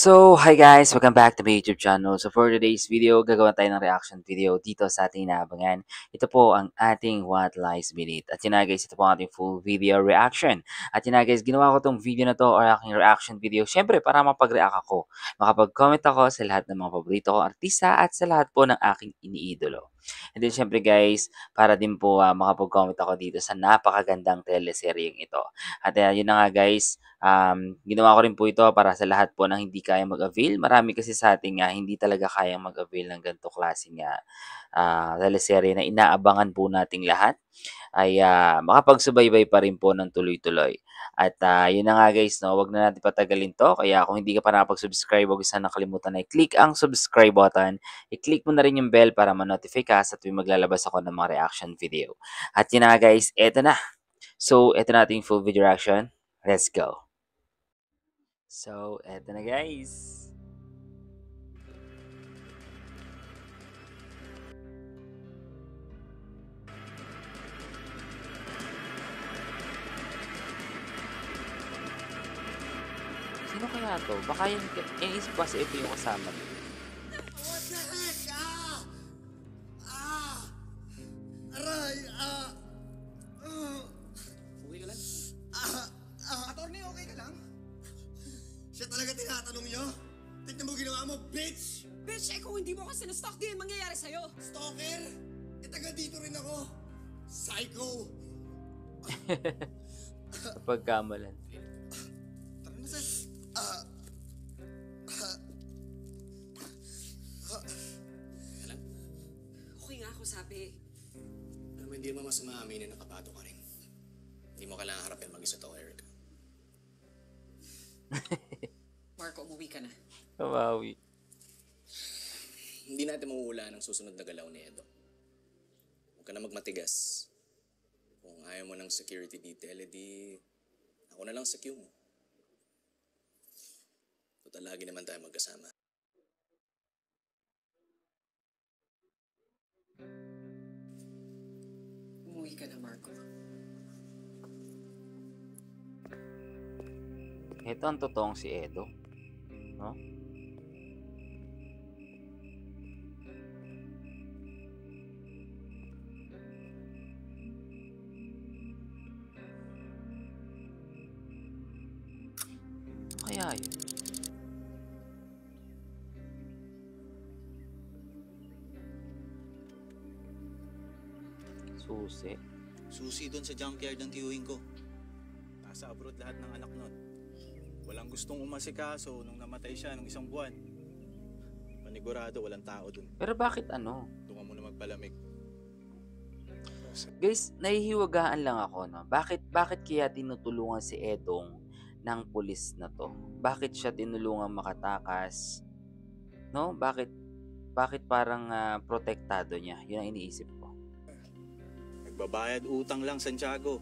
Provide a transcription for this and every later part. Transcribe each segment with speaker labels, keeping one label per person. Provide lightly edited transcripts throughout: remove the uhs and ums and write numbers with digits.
Speaker 1: So, hi guys! Welcome back to my YouTube channel. So, for today's video, gagawa tayo ng reaction video dito sa ating inaabangan. Ito po ang ating What Lies Beneath. At yun na guys, ito po ang ating full video reaction. At yun na guys, ginawa ko tong video na to or aking reaction video, syempre para mapag-react ako. Makapag-comment ako sa lahat ng mga paborito kong artista at sa lahat po ng aking iniidolo. And then syempre guys, para din po makapag-comment ako dito sa napakagandang teleseryeng ito. At yun na nga guys, ginawa ko rin po ito para sa lahat po ng hindi kayang mag-avail. Marami kasi sa atin nga hindi talaga kayang mag-avail ng ganito klaseng teleserye na inaabangan po nating lahat ay makapagsubaybay pa rin po ng tuloy-tuloy. At yun na nga guys, no, wag na natin patagalin to. Kaya kung hindi ka pa nakapag-subscribe, huwag sana nakalimutan na i-click ang subscribe button. I-click mo na rin yung bell para ma-notify ka sa tuwing maglalabas ako ng mga reaction video. At yun na nga guys, eto na. So, eto na ating full video reaction. Let's go. So, eto na guys. Sino kaya to? Baka yung isip ko kasi ito yung kasama.
Speaker 2: What the heck? Aray!
Speaker 3: Okay ka lang? Attorney, okay ka lang?
Speaker 2: Siya talaga tinatanong niyo? Tignan mo ginawa mo, bitch!
Speaker 4: Bitch, kung hindi mo kasi na-stalk, di yan mangyayari sa'yo.
Speaker 2: Stalker? Taga dito rin ako. Psycho!
Speaker 1: Pagkamalan.
Speaker 3: Tara na, sir.
Speaker 4: Okay nga ako sabi.
Speaker 3: Alam mo, hindi mo masama aminin na kapato ka rin. Hindi mo kailangan harapin mag-isa to, Erica.
Speaker 4: Marco, umuwi ka na.
Speaker 1: Kawawi.
Speaker 3: Hindi natin mauulaan ang susunod na galaw ni Edo. Huwag ka na magmatigas. Kung ayaw mo ng security detail, edi ako na lang sa queue mo. Total, lagi naman tayo magkasama.
Speaker 4: Umuwi ka na, Marco.
Speaker 1: Ito ang totoong si Edo. No? Kaya yun. Susi.
Speaker 5: Susi doon sa junkyard ng tiyuhin ko. Nasa abroad lahat ng anak nun. Walang gustong umasikaso nung namatay siya ng 1 buwan. Panigurado, walang tao doon.
Speaker 1: Pero bakit ano?
Speaker 5: Tunga mo na magpalamig.
Speaker 1: Guys, nahihiwagaan lang ako, no? Bakit kaya tinutulungan si Edong ng pulis na to? Bakit siya tinulungan makatakas? No? Bakit parang protektado niya? Yun ang iniisip ko.
Speaker 5: Nagbabayad utang lang, Santiago.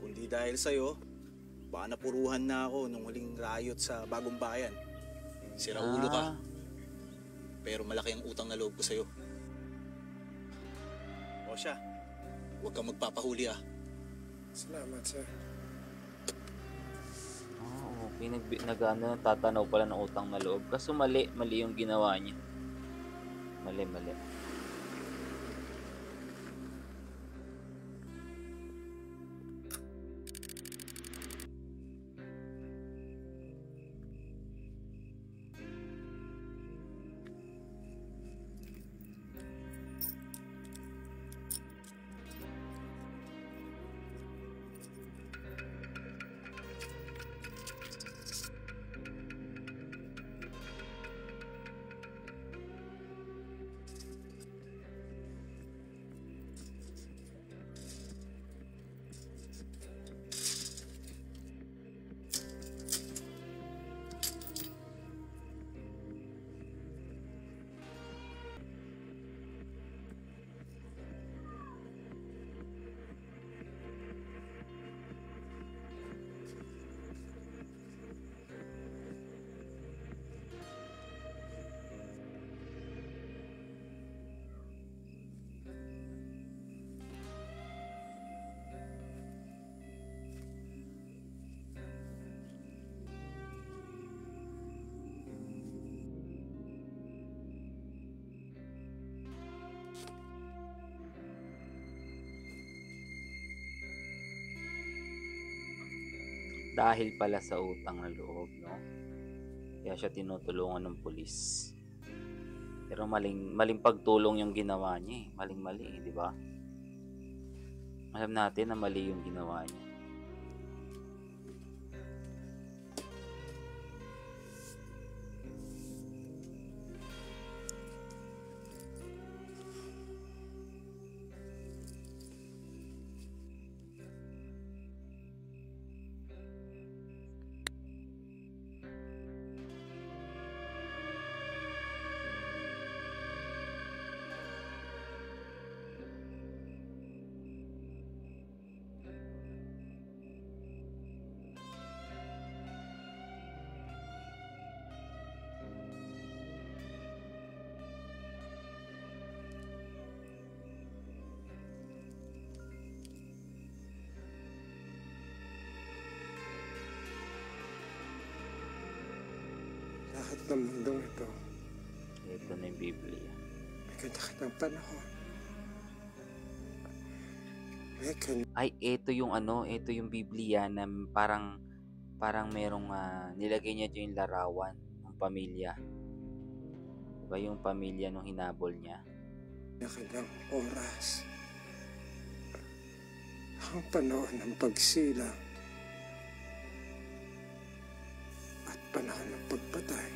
Speaker 5: Kundi dahil sa'yo, baka napuruhan na ako nung huling riot sa Bagong Bayan. Siraulo ka. Pero malaki ang utang na loob ko sa'yo. O siya, huwag kang magpapahuli ah.
Speaker 2: Salamat, sir.
Speaker 1: Okay, tatanaw pala ng utang na loob. Kaso mali yung ginawa niya. Mali. Dahil pala sa utang na loob, no? Kaya siya tinutulungan ng pulis. Pero maling pagtulong yung ginawa niya eh. Maling-mali, di ba? Alam natin na mali yung ginawa niya.
Speaker 6: Lahat ng mundong ito,
Speaker 1: Ito na yung Biblia.
Speaker 6: may kanya-kanyang panahon. May kanya
Speaker 1: Ay, ito yung ito yung Biblia na parang merong nilagay niya dyan yung larawan ng pamilya. Diba yung pamilya nung hinabol niya?
Speaker 6: kanyang oras. Ang panahon ng pagsilang at panahon ng pagpatay.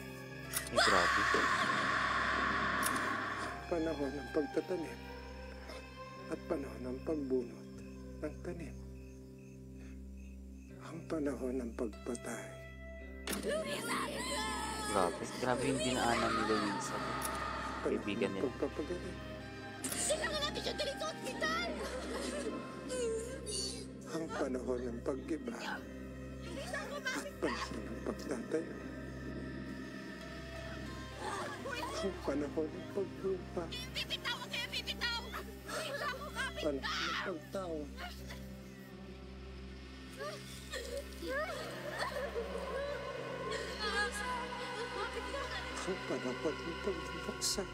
Speaker 1: Ay, grabe.
Speaker 6: Panahon ng pagtatanim at panahon ng pagbunot ng tanim. Ang panahon ng pagpatay.
Speaker 1: Grabe. Grabe yung dinaanan ni Luisa.
Speaker 6: Panahon
Speaker 1: Kaibigan
Speaker 6: ng
Speaker 1: nila.
Speaker 6: pagpapagaling. Ang panahon ng paggiba at panahon ng pagtatayo. Ang panahon ng paglupa. Panahon ng pagtawa. Ang panahon ng pagbubuksan.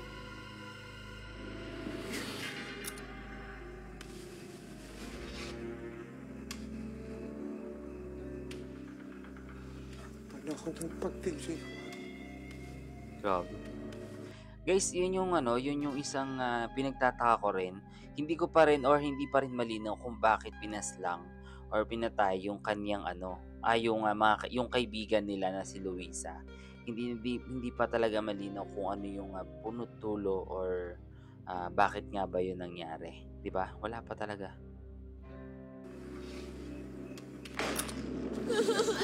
Speaker 6: Panahon ng pagdiriwang.
Speaker 1: Grabe. Guys, yun yung isang pinagtataka ko rin. Hindi ko pa rin or hindi pa rin malinaw kung bakit pinaslang or pinatay yung kanyang yung kaibigan nila na si Luisa. Hindi pa talaga malinaw kung ano yung punot dulo or bakit nga ba yun nangyari. 'Di ba? Wala pa talaga.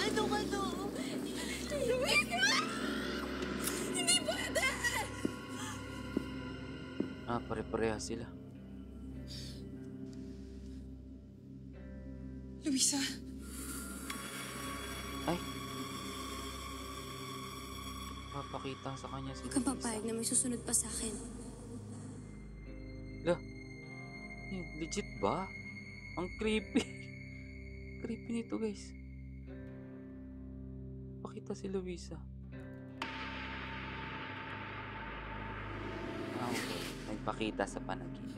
Speaker 7: Ano ka to? Luisa! Hindi pwede!
Speaker 1: Pare-pareha sila.
Speaker 4: Luisa,
Speaker 1: Ay. Papakita sa kanya si
Speaker 7: Huwag kang
Speaker 1: Luisa.
Speaker 7: papayag na may susunod pa sa akin.
Speaker 1: Legit ba? Ang creepy. Creepy nito, guys. Pakita si Luisa. Okay. Nagpakita sa panaginip.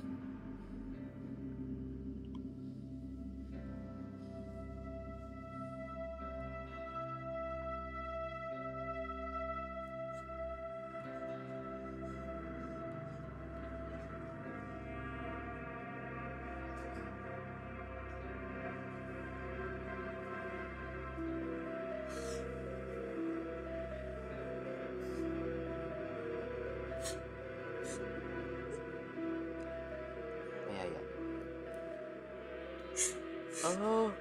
Speaker 1: Kaya yan. Oh,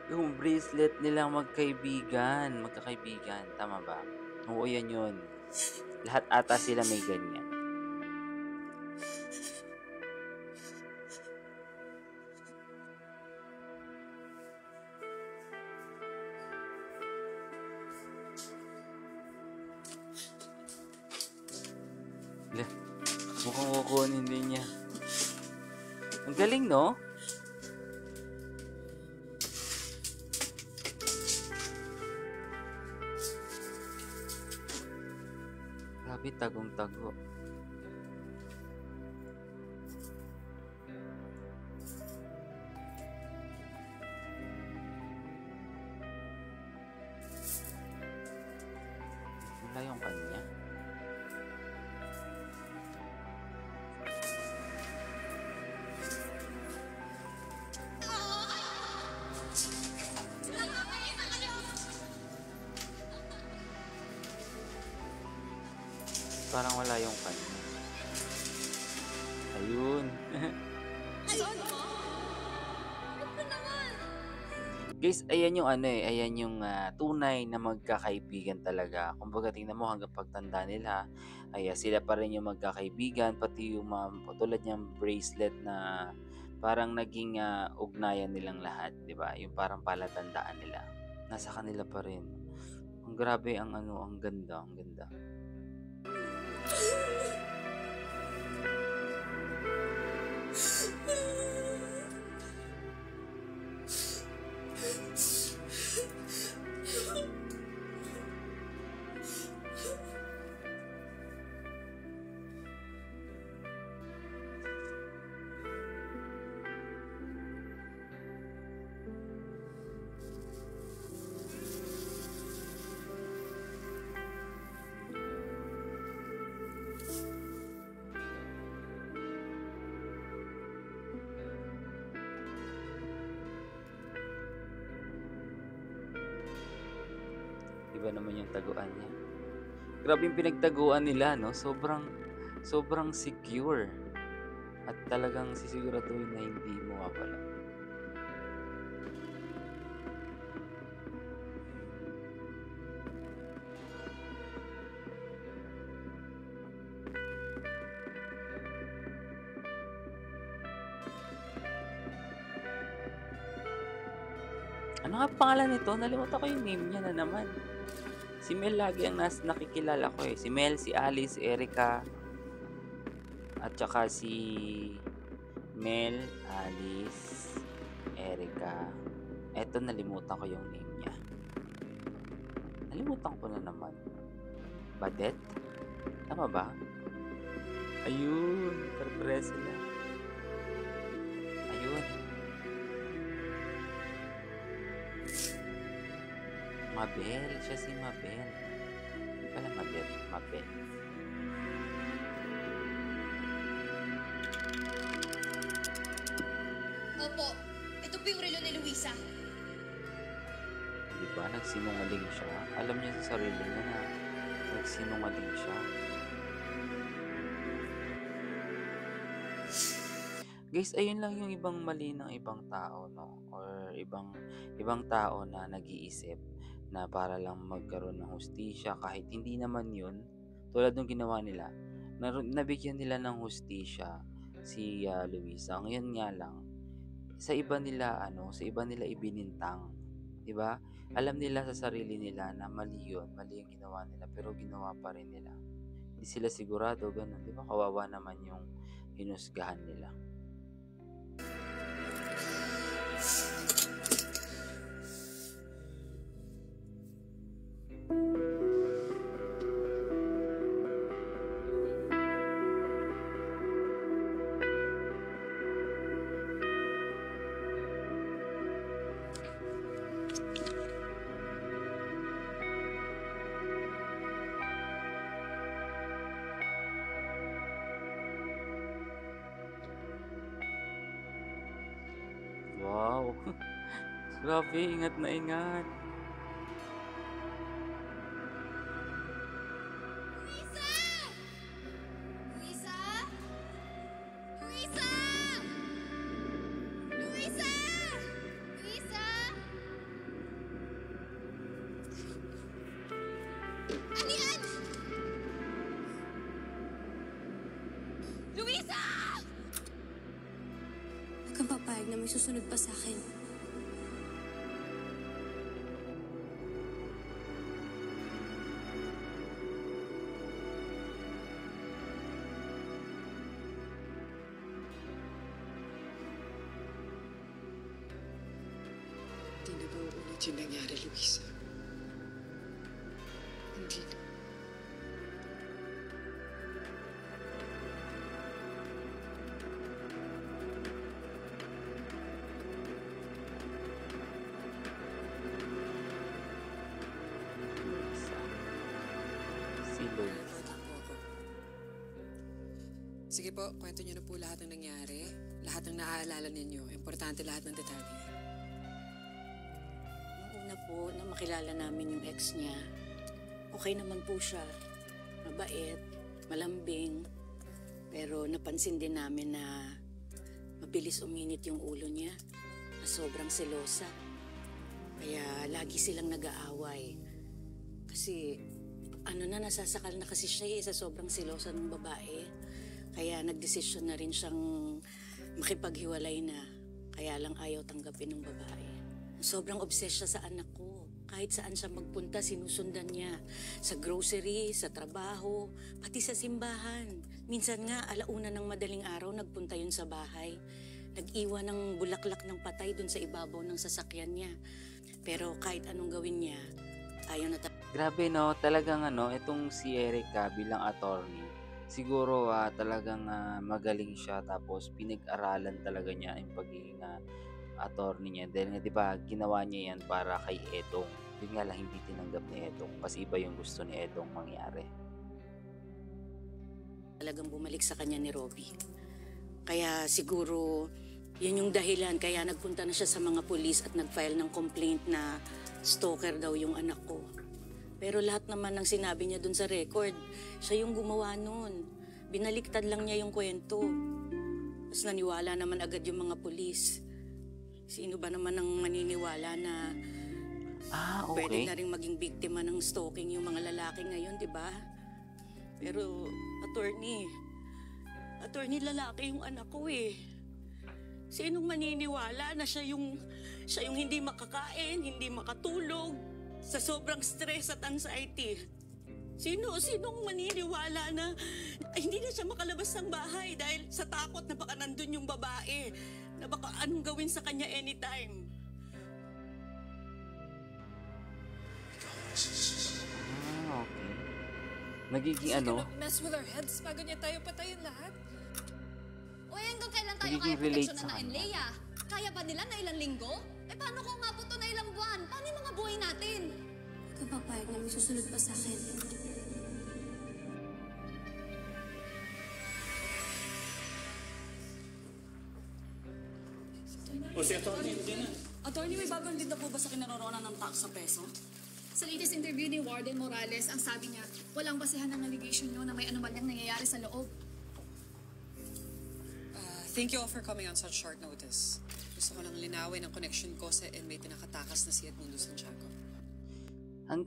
Speaker 1: yung bracelet nilang magkakaibigan. Tama ba? Oo, yan yun. Lahat ata sila may ganyan. Mukhang kukunin din niya. Ang galing, no? Grabe, tagong-tago. Parang wala yung kanya. Ayun.
Speaker 7: Son mo? Ano naman?
Speaker 1: Guys, ayan yung ano eh, ayan yung tunay na magkakaibigan talaga. Kumbaga tingnan mo hanggang pagtanda nila, ay sila pa rin yung magkakaibigan, pati yung tulad niyang bracelet na parang naging ugnayan nilang lahat, 'di ba? Yung parang palatandaan nila. Nasa kanila pa rin. Ang grabe ang ano, ang ganda, ang ganda. Iba naman yung taguan niya. Grabe yung pinagtaguan nila, no? Sobrang secure. At talagang sisiguraduhin na hindi mawawala. Ano nga pangalan nito? Nalimutan ko yung name niya na naman. Si Mel lagi ang nakikilala ko eh. Si Mel, si Alice, si Erica, at saka si Mel, Alice, Erica. Eto, nalimutan ko yung name niya. Nalimutan ko na naman. Badet? Tama ba? Ayun, pare sila. Ayun. Mabel, siya si Mabel. Hindi pala Mabel, Mabel.
Speaker 7: Opo, ito po yung relo ni Luisa.
Speaker 1: Di ba? Nagsinungaling siya. Alam niya sa sarili niya na nagsinungaling siya. Guys, ayun lang yung ibang mali ng ibang tao, no? Or ibang tao na nag-iisip na para lang magkaroon ng hustisya kahit hindi naman yun. Tulad ng ginawa nila, nabigyan nila ng hustisya si Luisa. Ngayon nga lang, sa iba nila ibinintang, 'di ba? Alam nila sa sarili nila na mali yung ginawa nila, pero ginawa pa rin nila. Hindi sila sigurado, ganun, 'di ba? Kawawa naman yung hinusgahan nila. Wow. Grabe, ingat na ingat.
Speaker 7: Luisa! Luisa! Luisa! Luisa! Ano yan? Luisa! Huwag kang papayag na may susunod pa sa akin.
Speaker 4: Hindi na ba uulit yung nangyari, Luisa? Hindi na.
Speaker 1: Luisa. Si Luisa.
Speaker 4: Bata po ako. Sige po, kwento niyo na po lahat ng nangyari. Lahat ng naaalala ninyo. Importante lahat ng detalye.
Speaker 8: Nung una po na makilala namin yung ex niya, okay naman po siya. Mabait, malambing. Pero napansin din namin na mabilis uminit yung ulo niya. Na sobrang selosa. Kaya lagi silang nag-aaway. Kasi nasasakal na kasi siya sa sobrang selosa ng babae. Kaya nagdesisyon na rin siyang makipaghiwalay na. Kaya lang ayaw tanggapin ng babae. Sobrang obsessed siya sa anak ko. Kahit saan siya magpunta, sinusundan niya. Sa grocery, sa trabaho, pati sa simbahan. Minsan nga, 1:00 ng madaling araw, nagpunta yun sa bahay. Nag-iwan ng bulaklak ng patay dun sa ibabaw ng sasakyan niya. Pero kahit anong gawin niya, ayaw na
Speaker 1: Grabe no, talagang itong si Erica bilang attorney, siguro talagang magaling siya tapos pinag-aralan talaga niya yung pagiging attorney niya. Dahil nga 'di ba, ginawa niya yan para kay Edong. Yun nga lang hindi tinanggap ni Edong kasi iba yung gusto ni Edong mangyari.
Speaker 8: talagang bumalik sa kanya ni Robbie. Kaya siguro yun yung dahilan kaya nagpunta na siya sa mga pulis at nag-file ng complaint na stalker daw yung anak ko. Pero lahat naman ng sinabi niya dun sa record, siya yung gumawa nun. Binaliktad lang niya yung kwento. Tapos naniwala naman agad yung mga pulis. Sino ba naman ang maniniwala na
Speaker 1: Okay.
Speaker 8: pwede na rin maging biktima ng stalking yung mga lalaki ngayon, di ba? Pero, attorney lalaki yung anak ko eh. Sinong maniniwala na siya yung hindi makakain, hindi makatulog, sa sobrang stress at anxiety? Sinong maniniwala na hindi na siya makalabas ng bahay dahil sa takot na baka nandun yung babae, na baka anong gawin sa kanya anytime?
Speaker 1: Okay. Nagiging
Speaker 9: Mess with our heads bago niya tayo patayin lahat.
Speaker 7: Uy, hanggang kailan tayo
Speaker 1: Nagiging
Speaker 7: kaya
Speaker 1: relate
Speaker 7: proteksyonan
Speaker 1: sa
Speaker 7: na
Speaker 1: kanya.
Speaker 7: Enleia? Kaya ba nila na ilang linggo? Paano kung umabot to na ilang buwan? Paano yung mga buhay natin?
Speaker 10: Huwag kang papayag na may susunod pa sa akin.
Speaker 11: Attorney, may bagong lead na po ba sa kinaroroonan ng tax sa peso?
Speaker 9: Sa latest interview ni Warden Morales, ang sabi niya, walang basehan ng allegation niyo na may anomalyang nangyayari sa loob.
Speaker 4: Thank you all for coming on such short notice. Gusto ko lang linawin ang connection ko sa inmate na nakatakas na si Edmundo Santiago.
Speaker 1: Ang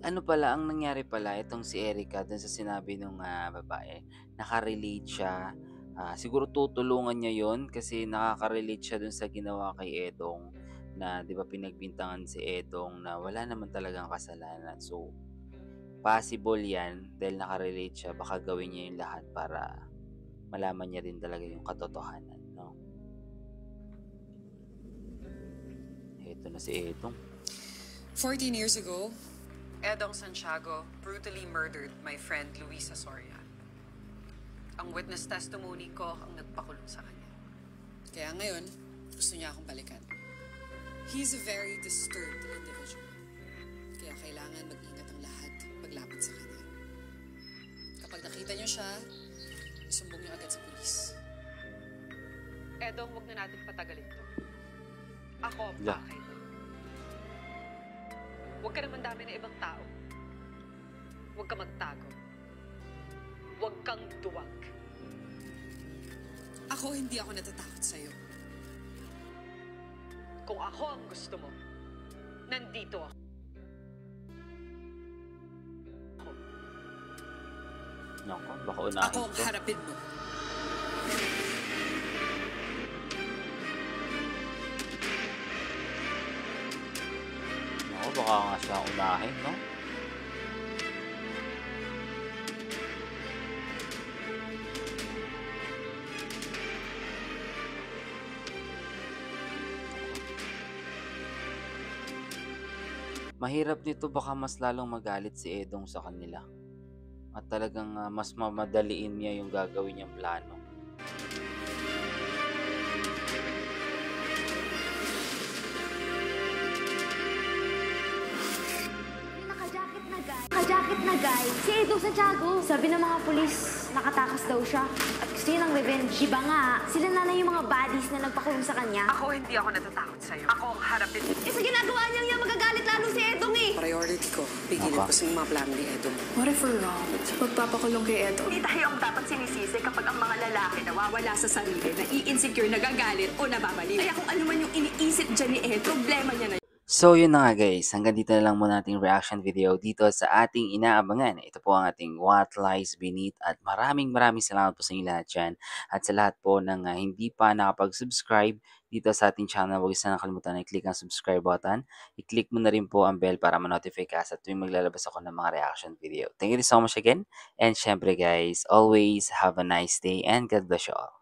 Speaker 1: nangyari pala, itong si Erica, dun sa sinabi ng babae, nakarelate siya. Siguro tutulungan niya yon kasi nakaka-relate siya dun sa ginawa kay Edong na 'di ba pinagbintangan si Edong na wala naman talagang kasalanan. So, possible yan dahil nakarelate siya, baka gawin niya yung lahat para malaman niya din talaga yung katotohanan, no? Ito na si Edong.
Speaker 4: 14 years ago, Edong Santiago brutally murdered my friend Luisa Soria. Ang witness testimony ko ang nagpakulong sa kanya. Kaya ngayon, gusto niya akong balikan. He's a very disturbed individual. Kaya kailangan mag-ingat ang lahat paglapit sa kanya. Kapag nakita niyo siya, isumbong niyo agad sa pulis. Edong, huwag na natin patagalin to. Ako ang pakay doon. Huwag ka naman dami na ibang tao. Huwag ka magtago. Huwag kang duwag. Ako, hindi ako natatakot sa'yo. Kung ako ang gusto mo, nandito ako.
Speaker 1: Naku, baka unahin
Speaker 4: Ako ang
Speaker 1: to.
Speaker 4: harapin mo.
Speaker 1: Naku, baka nga siya unahin, no? Mahirap nito, baka mas lalong magalit si Edong sa kanila. At talagang mas mamadaliin niya yung gagawin niyang plano.
Speaker 7: Naka-jacket na guy, si Edo Santiago. Sabi ng mga pulis, nakatakas daw siya. At
Speaker 12: Gusto niya ng revenge. Iba nga, sila na yung mga baddies na nagpakulong sa kanya.
Speaker 4: Ako hindi ako natatakot sa'yo. Ako ang harapin.
Speaker 7: Eh, sa ginagawa niya magagalit lalo si Edong eh.
Speaker 4: Priority ko, pigilan ko sa mga plano ni Edong.
Speaker 9: What if we're wrong? Sa pagpapakulong kay Edo.
Speaker 11: Hindi tayo ang dapat sinisisi kapag ang mga lalaki nawawala sa sarili, nai-insecure, nagagalit o nababaliw. Kaya kung ano man yung iniisip dyan ni Ed, problema niya na.
Speaker 1: So yun na nga guys, hanggang dito na lang muna ating reaction video dito sa ating inaabangan. Ito po ang ating What Lies Beneath at maraming salamat po sa inyo lahat dyan. At sa lahat po ng hindi pa nakapag-subscribe dito sa ating channel, huwag sana nakalimutan na i-click ang subscribe button. I-click mo na rin po ang bell para ma-notify ka sa tuwing maglalabas ako ng mga reaction video. Thank you so much again. And syempre guys, always have a nice day and God bless you all.